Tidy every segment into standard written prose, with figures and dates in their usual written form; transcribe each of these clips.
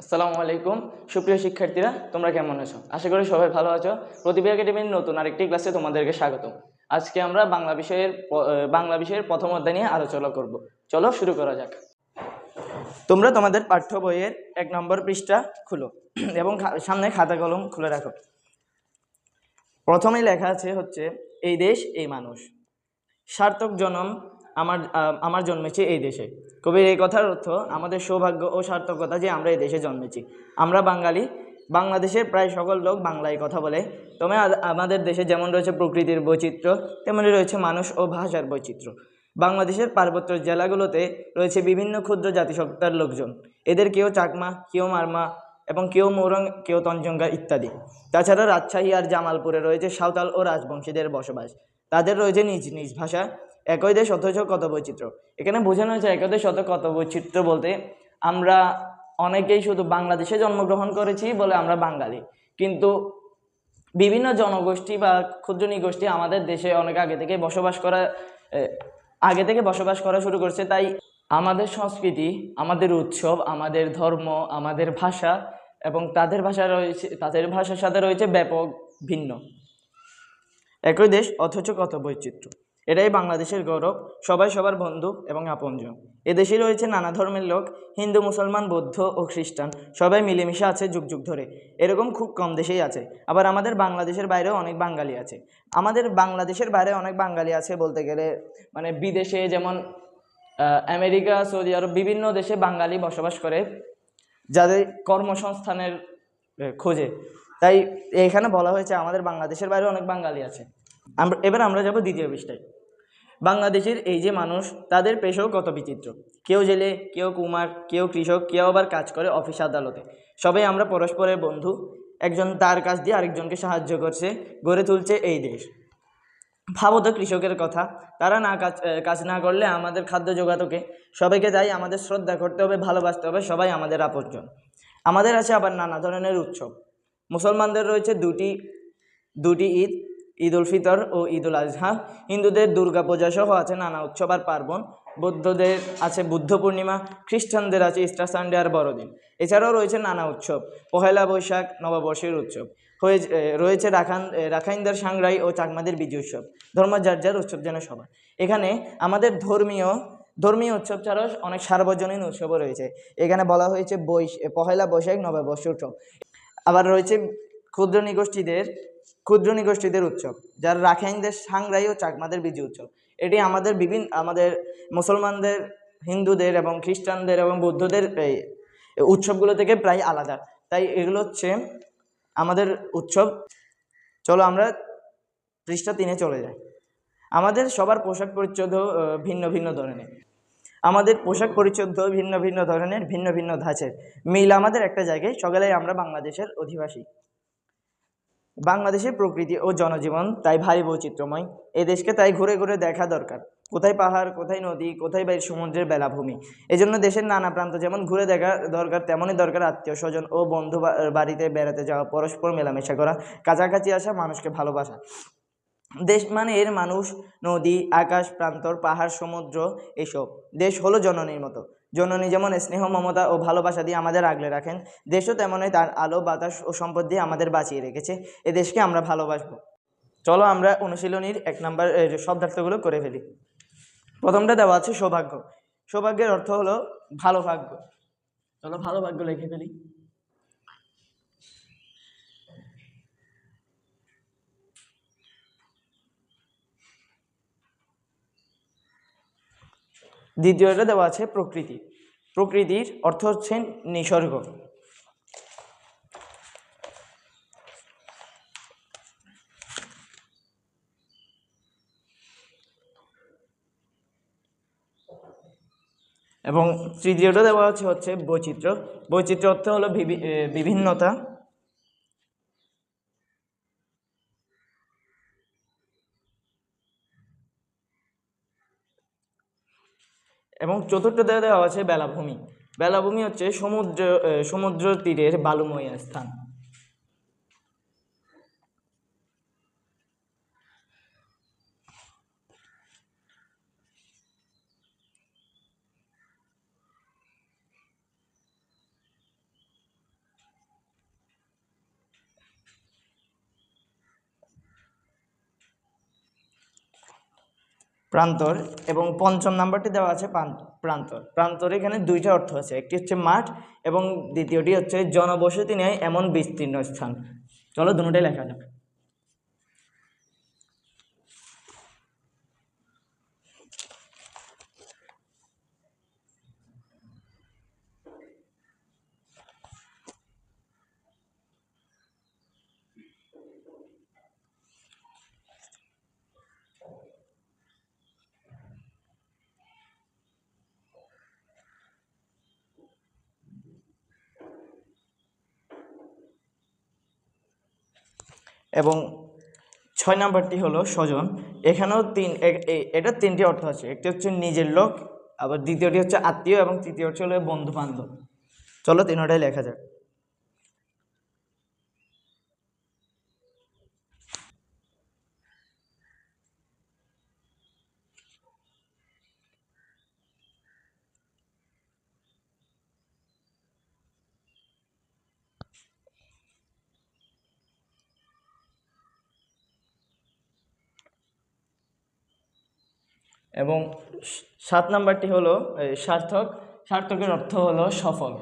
আসসালামু আলাইকুম। সুপ্রিয় শিক্ষার্থীরা, তোমরা কেমন আছো? আশা করি সবাই ভালো আছো। প্রতিভা একাডেমির নতুন আরেকটি ক্লাসে তোমাদেরকে স্বাগতম। আজকে আমরা বাংলা বিষয়ের প্রথম অধ্যায় নিয়ে আলোচনা করব। চলো শুরু করা যাক। তোমরা তোমাদের পাঠ্য বইয়ের 1 নম্বর পৃষ্ঠা খুলো এবং সামনে খাতা কলম খুলে রাখো। প্রথমেই লেখা আছে হচ্ছে এই দেশ এই মানুষ, সার্থক জনম আমার জন্মেছি এই দেশে। কবির এই কথার অর্থ আমাদের সৌভাগ্য ও সার্থকতা যে আমরা এই দেশে জন্মেছি। আমরা বাঙালি, বাংলাদেশের প্রায় সকল লোক বাংলায় কথা বলে। তবে আমাদের দেশে যেমন রয়েছে প্রকৃতির বৈচিত্র্য, তেমনি রয়েছে মানুষ ও ভাষার বৈচিত্র্য। বাংলাদেশের পার্বত্য জেলাগুলোতে রয়েছে বিভিন্ন ক্ষুদ্র জাতিসত্তার লোকজন। এদের কেউ চাকমা, কেউ মারমা এবং কেউ মৌরং, কেউ তঞ্চঙ্গা ইত্যাদি। তাছাড়া রাজশাহী আর জামালপুরে রয়েছে সাঁওতাল ও রাজবংশীদের বসবাস। তাদের রয়েছে নিজ নিজ ভাষা। একই দেশ অথচ কত বৈচিত্র্য। এখানে বোঝানো হয়েছে একই দেশ অত কত বৈচিত্র্য বলতে আমরা অনেকেই শুধু বাংলাদেশে জন্মগ্রহণ করেছি বলে আমরা বাঙালি, কিন্তু বিভিন্ন জনগোষ্ঠী বা ক্ষুদ্র নৃগোষ্ঠী আমাদের দেশে অনেক আগে থেকে বসবাস করা শুরু করছে। তাই আমাদের সংস্কৃতি, আমাদের উৎসব, আমাদের ধর্ম, আমাদের ভাষা এবং তাদের ভাষার সাথে রয়েছে ব্যাপক ভিন্ন। একই দেশ অথচ কত বৈচিত্র্য, এটাই বাংলাদেশের গৌরব। সবাই সবার বন্ধু এবং আপনজন। এদেশে রয়েছে নানা ধর্মের লোক, হিন্দু, মুসলমান, বৌদ্ধ ও খ্রিস্টান, সবাই মিলেমিশে আছে যুগ যুগ ধরে। এরকম খুব কম দেশেই আছে। আবার আমাদের বাংলাদেশের বাইরেও অনেক বাঙালি আছে। আমাদের বাংলাদেশের বাইরে অনেক বাঙালি আছে বলতে গেলে মানে বিদেশে, যেমন আমেরিকা, সৌদি আরব, বিভিন্ন দেশে বাঙালি বসবাস করে যাদের কর্মসংস্থানের খোঁজে। তাই এখানে বলা হয়েছে আমাদের বাংলাদেশের বাইরে অনেক বাঙালি আছে। এবার আমরা যাব দ্বিতীয় পৃষ্ঠায়। বাংলাদেশের এই যে মানুষ, তাদের পেশাও কত বিচিত্র। কেউ জেলে, কেউ কুমার, কেউ কৃষক, কেউ আবার কাজ করে অফিস আদালতে। সবাই আমরা পরস্পরের বন্ধু। একজন তার কাজ দিয়ে আরেকজনকে সাহায্য করছে, গড়ে তুলছে এই দেশ। ভাবো তো কৃষকের কথা, তারা কাজ না করলে আমাদের খাদ্য জোগাতকে। সবাইকে তাই আমাদের শ্রদ্ধা করতে হবে, ভালোবাসতে হবে, সবাই আমাদের আপনজন। আমাদের আছে আবার নানা ধরনের উৎসব। মুসলমানদের রয়েছে দুটি ঈদ, ঈদ উল ফিতর ও ঈদ উল আজহা। হিন্দুদের দুর্গা পূজা সহ আছে নানা উৎসব আর পার্বণ। বৌদ্ধদের আছে বুদ্ধ পূর্ণিমা, খ্রিস্টানদের আছে ইস্টার সানডে আর বড়দিন। এছাড়াও রয়েছে নানা উৎসব, পহেলা বৈশাখ নববর্ষের উৎসব। রয়েছে রাখাইনদের সাংরাই ও চাকমাদের বিজয় উৎসব। ধর্ম যার যার উৎসব যেন সবার। এখানে আমাদের ধর্মীয় উৎসব ছাড়াও অনেক সার্বজনীন উৎসবও রয়েছে। এখানে বলা হয়েছে পহেলা বৈশাখ নববর্ষ উৎসব। আবার রয়েছে ক্ষুদ্র নিগোষ্ঠীদের উৎসব, যার রাখাইনদের সাংরাই ও চাকমাদের বিজয় উৎসব। এটি আমাদের মুসলমানদের, হিন্দুদের এবং খ্রিস্টানদের এবং বৌদ্ধদের এই উৎসবগুলো থেকে প্রায় আলাদা। তাই এগুলো হচ্ছে আমাদের উৎসব। চলো আমরা পৃষ্ঠা 3-এ চলে যাই। আমাদের সবার পোশাক পরিচ্ছদ ভিন্ন ভিন্ন ধরনের। আমাদের পোশাক পরিচ্ছদ ভিন্ন ভিন্ন ধরনের, ভিন্ন ভিন্ন ধাঁচের। মিল আমাদের একটা জায়গায়, সকালে আমরা বাংলাদেশের অধিবাসী। বাংলাদেশের প্রকৃতি ও জনজীবন তাই ভারী বৈচিত্র্যময়। এই দেশকে তাই ঘুরে ঘুরে দেখা দরকার। কোথায় পাহাড়, কোথায় নদী, কোথায় সমুদ্রের বেলাভূমি। এজন্য দেশের নানা প্রান্ত যেমন ঘুরে দেখা দরকার, তেমনই দরকার আত্মীয় স্বজন ও বন্ধু বাড়িতে বেড়াতে যাওয়া, পরস্পর মেলামেশা করা, কাছাকাছি আসা, মানুষকে ভালোবাসা। দেশ মানে এর মানুষ, নদী, আকাশ, প্রান্তর, পাহাড়, সমুদ্র, এসব। দেশ হলো জননীর মতো। জননী যেমন স্নেহ, মমতা ও ভালোবাসা দিয়ে আমাদের আগলে রাখেন, দেশও তেমনই তার আলো, বাতাস ও সম্পদ দিয়ে আমাদের বাঁচিয়ে রেখেছে। এ দেশকে আমরা ভালোবাসবো। চলো আমরা অনুশীলনীর 1 নম্বর শব্দার্থগুলো করে ফেলি। প্রথমটা দেওয়া আছে সৌভাগ্য। সৌভাগ্যের অর্থ হলো ভালো ভাগ্য। চলো ভালো ভাগ্য লিখে ফেলি। দ্বিতীয়টা দেওয়া আছে প্রকৃতি। প্রকৃতির অর্থ হচ্ছে নিসর্গ। এবং তৃতীয়টা দেওয়া হচ্ছে বৈচিত্র্য। বৈচিত্র্য অর্থ হলো বিভিন্নতা। এবং চতুর্থটা দেওয়া আছে বেলাভূমি। বেলাভূমি হচ্ছে সমুদ্র তীরের বালুময় স্থান। প্রান্তর। এবং পঞ্চম নাম্বারটি দেওয়া আছে প্রান্তর। প্রান্তর এখানে দুইটা অর্থ আছে, একটি হচ্ছে মাঠ এবং দ্বিতীয়টি হচ্ছে জনবসতি নেই এমন বিস্তীর্ণ স্থান। চলো দুটোটাই লেখা যাক। এবং 6 নাম্বারটি হলো স্বজন। এখানেও এটা তিনটি অর্থ আছে, একটি হচ্ছে নিজের লোক, আবার দ্বিতীয়টি হচ্ছে আত্মীয় এবং তৃতীয়টি হলো বন্ধু বান্ধব। চলো তিনটাই লেখা যাক। এবং 7 নাম্বারটি হলো সার্থক। সার্থকের অর্থ হলো সফল।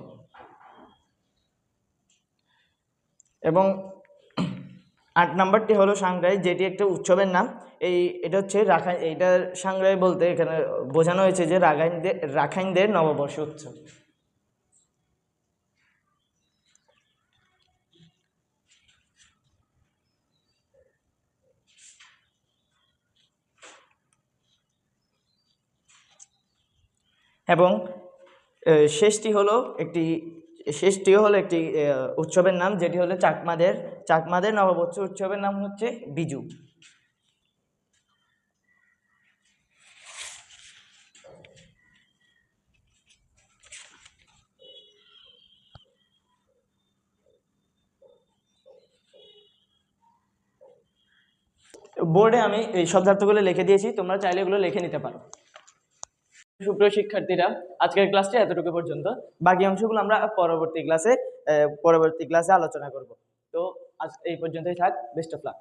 এবং 8 নাম্বারটি হলো সাংগ্রাই, যেটি একটা উৎসবের নাম। এটা হচ্ছে রাখাইন, এইটা সাংগ্রাই বলতে এখানে বোঝানো হয়েছে যে রাখাইনদের নববর্ষ উৎসব। এবং শেষটিও হলো একটি উৎসবের নাম, যেটি হলো চাকমাদের নববর্ষ উৎসবের নাম হচ্ছে বিজু। বোর্ডে আমি এই শব্দার্থগুলো লিখে দিয়েছি, তোমরা চাইলে এগুলো লিখে নিতে পারো। সুপ্রিয় শিক্ষার্থীরা, আজকের ক্লাসটি এতটুকু পর্যন্ত। বাকি অংশগুলো আমরা পরবর্তী ক্লাসে আলোচনা করব। তো আজ এই পর্যন্তই থাক। Best of luck.